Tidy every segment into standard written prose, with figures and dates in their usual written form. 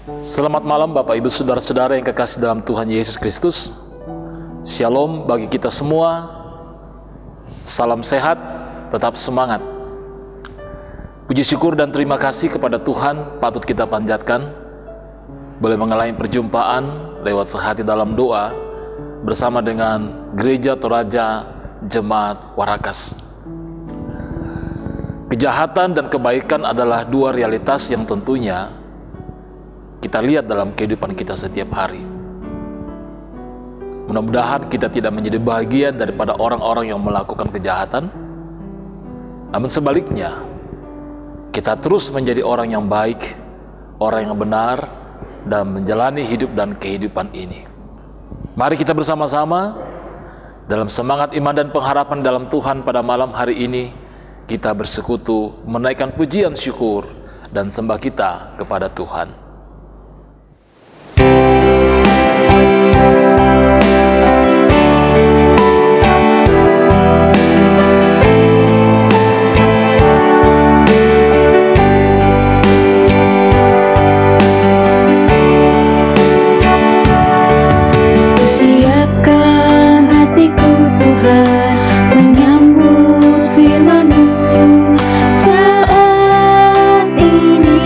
Selamat malam Bapak Ibu Saudara-saudara yang kekasih dalam Tuhan Yesus Kristus. Shalom bagi kita semua. Salam sehat, tetap semangat. Puji syukur dan terima kasih kepada Tuhan patut kita panjatkan. Boleh mengalami perjumpaan lewat sehati dalam doa bersama dengan Gereja Toraja Jemaat Warakas. Kejahatan dan kebaikan adalah dua realitas yang tentunya kita lihat dalam kehidupan kita setiap hari. Mudah-mudahan kita tidak menjadi bagian daripada orang-orang yang melakukan kejahatan. Namun sebaliknya, kita terus menjadi orang yang baik, orang yang benar dalam menjalani hidup dan kehidupan ini. Mari kita bersama-sama dalam semangat iman dan pengharapan dalam Tuhan pada malam hari ini, kita bersekutu menaikkan pujian syukur dan sembah kita kepada Tuhan. Siapkan hatiku Tuhan menyambut firman-Mu saat ini.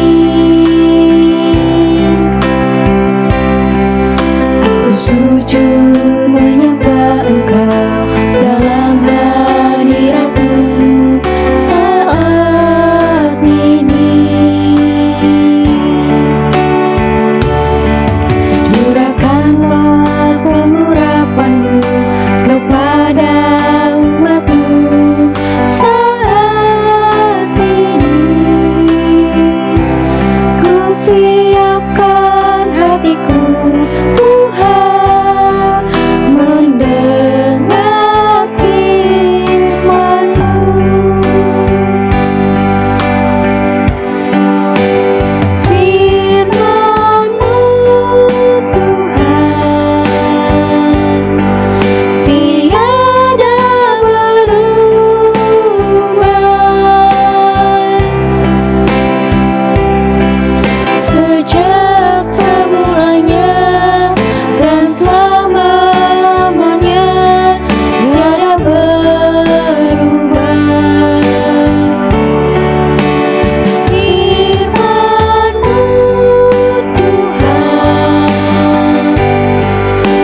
Aku sujud menyembah Engkau dalam hadirat-Mu saat ini. Curahkanlah pengurapan-Mu kepada umat-Mu saat ini. Ku siapkan hatiku Tuhan mendengar firman-Mu. Firman-Mu Tuhan tiada berubah, sejak semulanya dan selama-lamanya tiada berubah.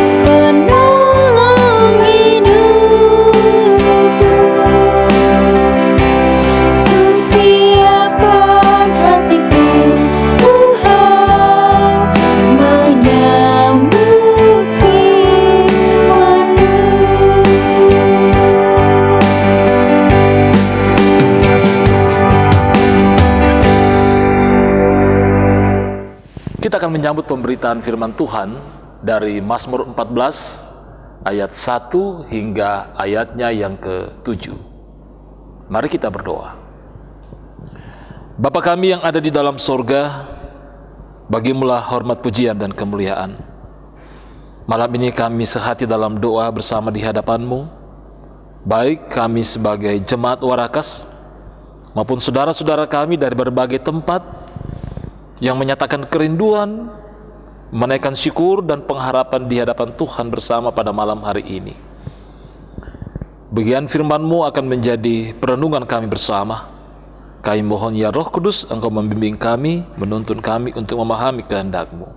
Firman-Mu Tuhan penolong hidupku. Ku siapkan hatiku Tuhan menyambut firman-Mu. Kita akan menyambut pemberitaan firman Tuhan dari Mazmur 14 ayat 1 hingga ayatnya yang ke-7. Mari kita berdoa. Bapa kami yang ada di dalam sorga, Bagimulah hormat pujian dan kemuliaan. Malam ini kami sehati dalam doa bersama di hadapan-Mu, baik kami sebagai jemaat Warakas maupun saudara-saudara kami dari berbagai tempat yang menyatakan kerinduan, menaikkan syukur dan pengharapan di hadapan Tuhan bersama pada malam hari ini. Bagian firman-Mu akan menjadi perenungan kami bersama. Kami mohon ya Roh Kudus, Engkau membimbing kami, menuntun kami untuk memahami kehendak-Mu.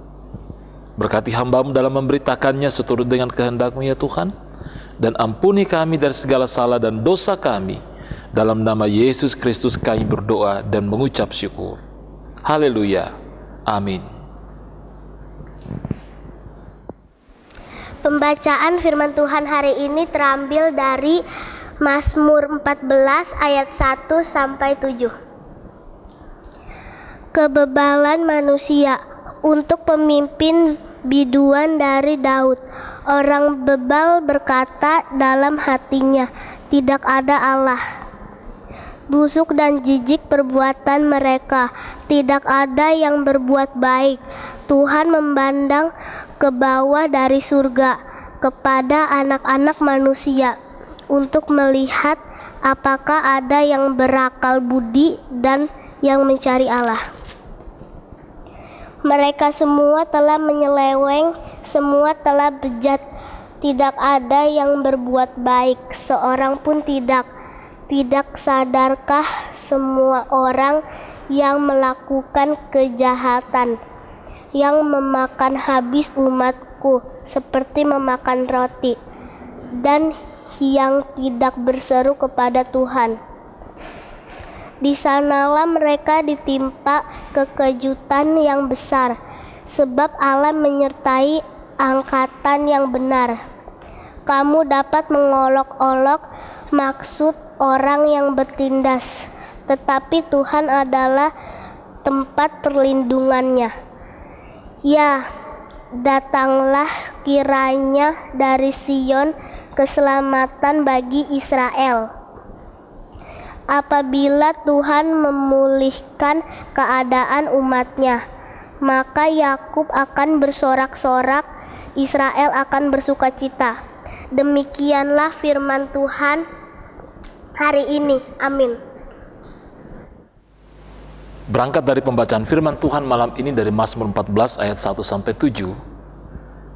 Berkati hamba-Mu dalam memberitakannya seturut dengan kehendak-Mu ya Tuhan, dan ampuni kami dari segala salah dan dosa kami. Dalam nama Yesus Kristus kami berdoa dan mengucap syukur. Haleluya. Amin. Pembacaan firman Tuhan hari ini terambil dari Mazmur 14 ayat 1 sampai 7. Kebebalan manusia untuk pemimpin biduan dari Daud. Orang bebal berkata dalam hatinya, tidak ada Allah. Busuk dan jijik perbuatan mereka, tidak ada yang berbuat baik. Tuhan memandang ke bawah dari surga kepada anak-anak manusia untuk melihat apakah ada yang berakal budi dan yang mencari Allah. Mereka semua telah menyeleweng, semua telah bejat. Tidak ada yang berbuat baik, seorang pun tidak. Tidak sadarkah semua orang yang melakukan kejahatan, yang memakan habis umatku seperti memakan roti, dan yang tidak berseru kepada Tuhan? Di sanalah mereka ditimpa kekejutan yang besar, sebab Allah menyertai angkatan yang benar. Kamu dapat mengolok-olok maksud orang yang bertindas, tetapi Tuhan adalah tempat perlindungannya. Ya, datanglah kiranya dari Sion keselamatan bagi Israel. Apabila Tuhan memulihkan keadaan umatnya, maka Yakub akan bersorak-sorak, Israel akan bersukacita. Demikianlah firman Tuhan hari ini. Amin. Berangkat dari pembacaan firman Tuhan malam ini dari Mazmur 14 ayat 1-7,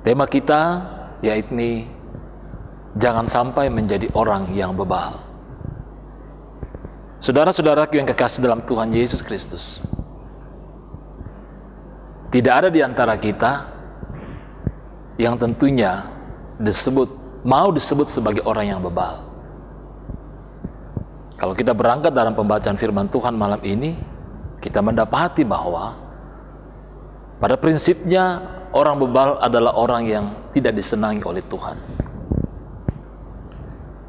tema kita yaitu jangan sampai menjadi orang yang bebal. Saudara-saudaraku yang kekasih dalam Tuhan Yesus Kristus, tidak ada di antara kita yang tentunya mau disebut sebagai orang yang bebal. Kalau kita berangkat dalam pembacaan firman Tuhan malam ini, kita mendapati bahwa pada prinsipnya orang bebal adalah orang yang tidak disenangi oleh Tuhan.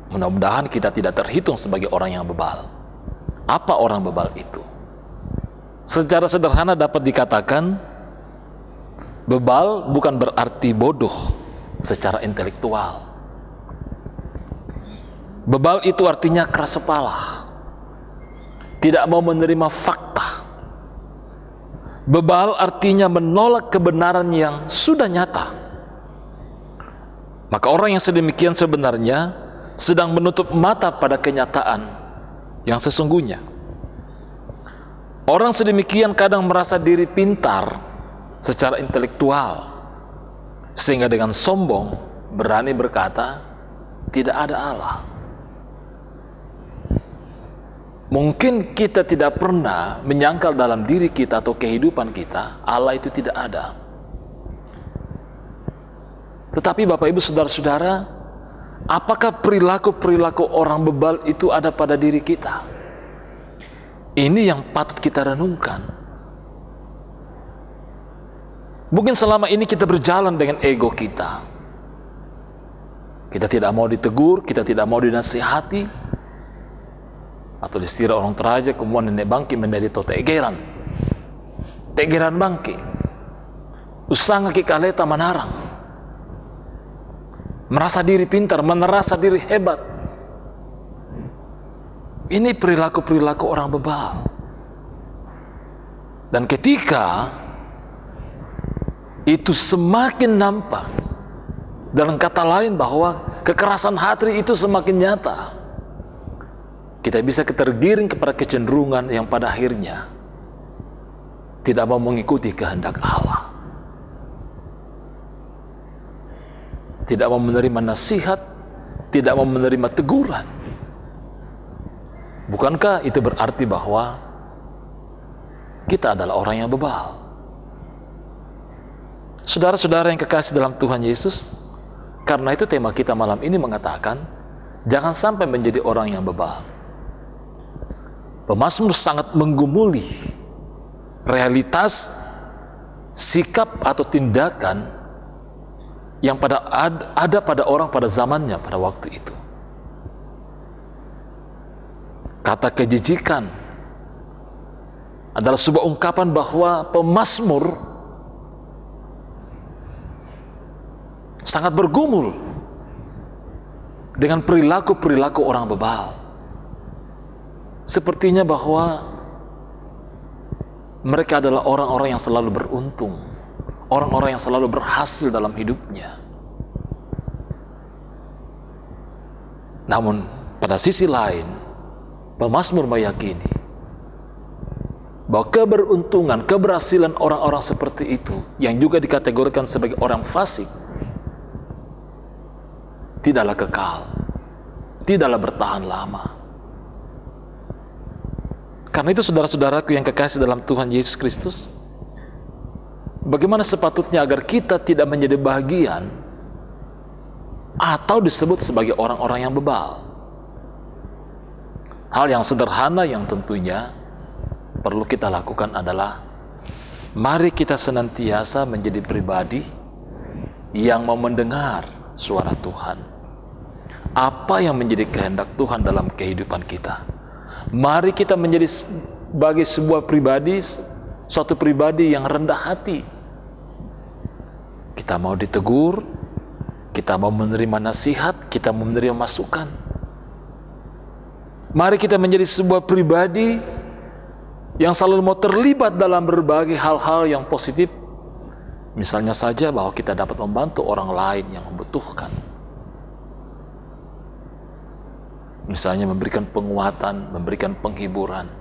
Mudah-mudahan kita tidak terhitung sebagai orang yang bebal. Apa orang bebal itu? Secara sederhana dapat dikatakan, bebal bukan berarti bodoh secara intelektual. Bebal itu artinya keras kepala, tidak mau menerima fakta. Bebal artinya menolak kebenaran yang sudah nyata. Maka orang yang sedemikian sebenarnya sedang menutup mata pada kenyataan yang sesungguhnya. Orang sedemikian kadang merasa diri pintar secara intelektual, sehingga dengan sombong berani berkata, tidak ada Allah. Mungkin kita tidak pernah menyangkal dalam diri kita atau kehidupan kita, Allah itu tidak ada. Tetapi Bapak Ibu Saudara-saudara, apakah perilaku-perilaku orang bebal itu ada pada diri kita? Ini yang patut kita renungkan. Mungkin selama ini kita berjalan dengan ego kita. Kita tidak mau ditegur, kita tidak mau dinasihati. Atau istilah orang Toraja, kemudian nenek bangki menjadi tegeran. Tegeran bangki. Usanga kikaleta manarang. Merasa diri pintar, merasa diri hebat. Ini perilaku-perilaku orang bebal. Dan ketika itu semakin nampak, dalam kata lain bahwa kekerasan hati itu semakin nyata, kita bisa tergiring kepada kecenderungan yang pada akhirnya tidak mau mengikuti kehendak Allah, tidak mau menerima nasihat, tidak mau menerima teguran. Bukankah itu berarti bahwa kita adalah orang yang bebal? Saudara-saudara yang kekasih dalam Tuhan Yesus, karena itu tema kita malam ini mengatakan, jangan sampai menjadi orang yang bebal. Pemazmur sangat menggumuli realitas sikap atau tindakan yang ada pada orang pada zamannya pada waktu itu. Kata kejijikan adalah sebuah ungkapan bahwa pemazmur sangat bergumul dengan perilaku-perilaku orang bebal. Sepertinya bahwa mereka adalah orang-orang yang selalu beruntung, orang-orang yang selalu berhasil dalam hidupnya. Namun pada sisi lain, pemazmur meyakini bahwa keberuntungan, keberhasilan orang-orang seperti itu, yang juga dikategorikan sebagai orang fasik, tidaklah kekal, tidaklah bertahan lama. Karena itu saudara-saudaraku yang kekasih dalam Tuhan Yesus Kristus, bagaimana sepatutnya agar kita tidak menjadi bagian atau disebut sebagai orang-orang yang bebal? Hal yang sederhana yang tentunya perlu kita lakukan adalah, mari kita senantiasa menjadi pribadi yang mau mendengar suara Tuhan. Apa yang menjadi kehendak Tuhan dalam kehidupan kita? Mari kita menjadi sebagai sebuah pribadi, suatu pribadi yang rendah hati. Kita mau ditegur, kita mau menerima nasihat, kita mau menerima masukan. Mari kita menjadi sebuah pribadi yang selalu mau terlibat dalam berbagai hal-hal yang positif. Misalnya saja bahwa kita dapat membantu orang lain yang membutuhkan. Misalnya memberikan penguatan, memberikan penghiburan,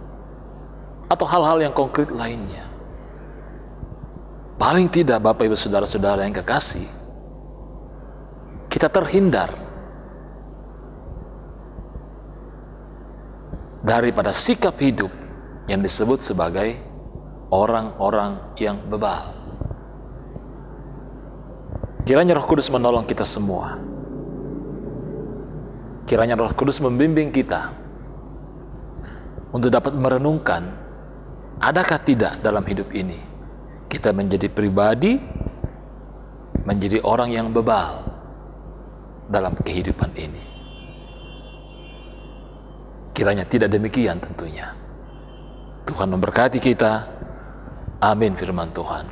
atau hal-hal yang konkret lainnya. Paling tidak Bapak Ibu Saudara-saudara yang kekasih, kita terhindar daripada sikap hidup yang disebut sebagai orang-orang yang bebal. Kiranya Roh Kudus menolong kita semua. Kiranya Roh Kudus membimbing kita untuk dapat merenungkan, adakah tidak dalam hidup ini kita menjadi pribadi, menjadi orang yang bebal dalam kehidupan ini. Kiranya tidak demikian tentunya. Tuhan memberkati kita. Amin firman Tuhan.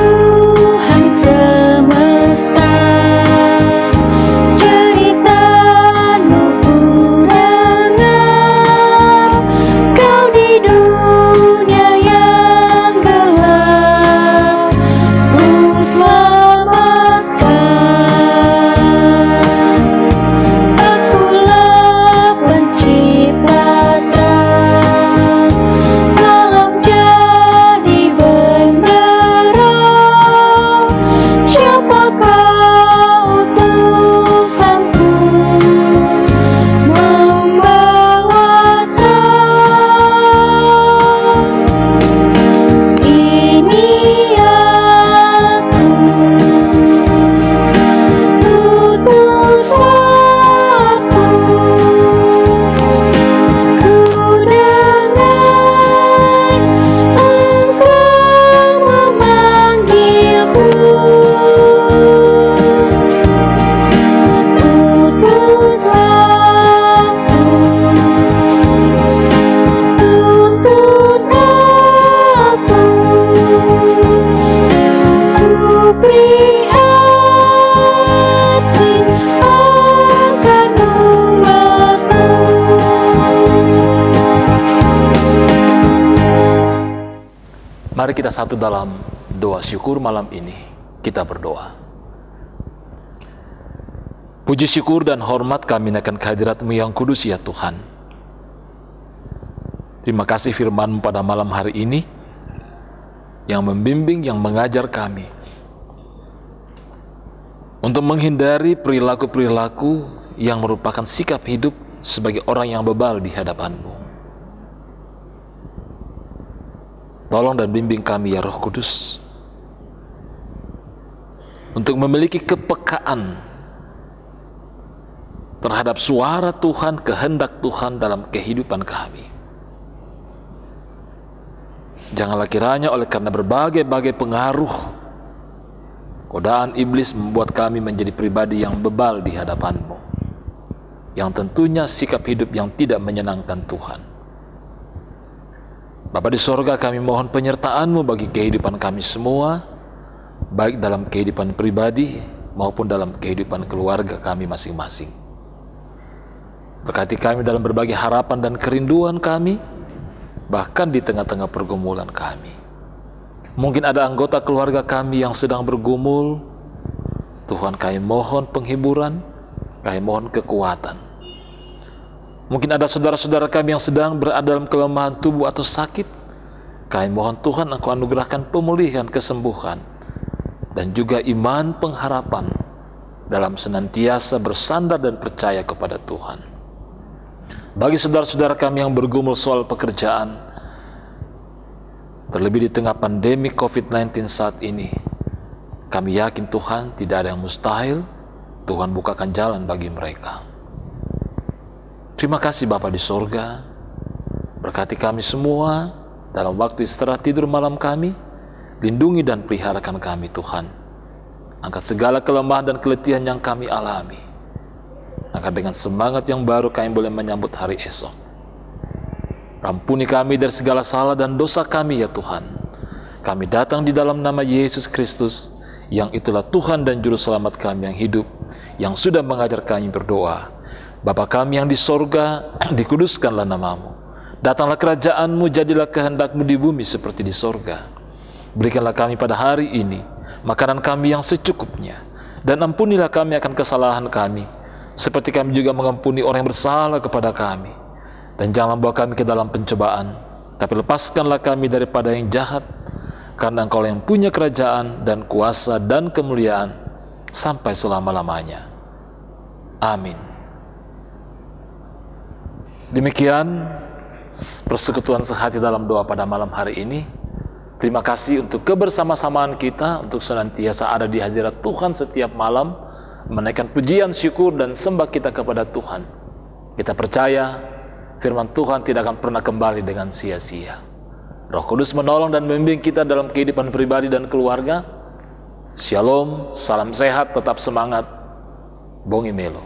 Tuhan semesta, cerita-Mu ku dengar. Kau di dunia yang gelap ku selamatkan. Akulah penciptakan, malam jadi bendera. Siapakah utusanku membawa terang? Ini aku, utus aku. Ku dengar Engkau memanggilku. Utus aku, tuntun aku. Ku beri hati akan umat-Mu. Mari kita satu dalam doa syukur malam ini. Kita berdoa. Puji syukur dan hormat kami akan kehadirat-Mu yang kudus ya Tuhan. Terima kasih firman-Mu pada malam hari ini, yang membimbing, yang mengajar kami untuk menghindari perilaku-perilaku yang merupakan sikap hidup sebagai orang yang bebal di hadapan-Mu. Tolong dan bimbing kami ya Roh Kudus, untuk memiliki kepekaan terhadap suara Tuhan, kehendak Tuhan dalam kehidupan kami. Janganlah kiranya oleh karena berbagai-bagai pengaruh, godaan iblis membuat kami menjadi pribadi yang bebal di hadapan-Mu, yang tentunya sikap hidup yang tidak menyenangkan Tuhan. Bapa di sorga, kami mohon penyertaan-Mu bagi kehidupan kami semua, baik dalam kehidupan pribadi maupun dalam kehidupan keluarga kami masing-masing. Berkati kami dalam berbagai harapan dan kerinduan kami, bahkan di tengah-tengah pergumulan kami. Mungkin ada anggota keluarga kami yang sedang bergumul. Tuhan, kami mohon penghiburan, kami mohon kekuatan. Mungkin ada saudara-saudara kami yang sedang berada dalam kelemahan tubuh atau sakit. Kami mohon Tuhan Engkau anugerahkan pemulihan, kesembuhan, dan juga iman pengharapan dalam senantiasa bersandar dan percaya kepada Tuhan. Bagi saudara-saudara kami yang bergumul soal pekerjaan, terlebih di tengah pandemi COVID-19 saat ini, kami yakin Tuhan tidak ada yang mustahil. Tuhan bukakan jalan bagi mereka. Terima kasih Bapa di sorga, berkati kami semua dalam waktu istirahat tidur malam kami. Lindungi dan peliharakan kami Tuhan. Angkat segala kelemahan dan keletihan yang kami alami, agar dengan semangat yang baru kami boleh menyambut hari esok. Ampuni kami dari segala salah dan dosa kami ya Tuhan. Kami datang di dalam nama Yesus Kristus, yang itulah Tuhan dan Juru Selamat kami yang hidup, yang sudah mengajar kami berdoa. Bapa kami yang di sorga, dikuduskanlah namamu. Datanglah kerajaan-Mu, jadilah kehendak-Mu di bumi seperti di sorga. Berikanlah kami pada hari ini makanan kami yang secukupnya, dan ampunilah kami akan kesalahan kami, seperti kami juga mengampuni orang yang bersalah kepada kami. Dan janganlah bawa kami ke dalam pencobaan, tapi lepaskanlah kami daripada yang jahat, karena Engkau yang punya kerajaan dan kuasa dan kemuliaan sampai selama-lamanya. Amin. Demikian persekutuan sehati dalam doa pada malam hari ini. Terima kasih untuk kebersama-samaan kita, untuk senantiasa ada di hadirat Tuhan setiap malam, menaikkan pujian, syukur, dan sembah kita kepada Tuhan. Kita percaya firman Tuhan tidak akan pernah kembali dengan sia-sia. Roh Kudus menolong dan membimbing kita dalam kehidupan pribadi dan keluarga. Shalom, salam sehat, tetap semangat. Bongi Melo.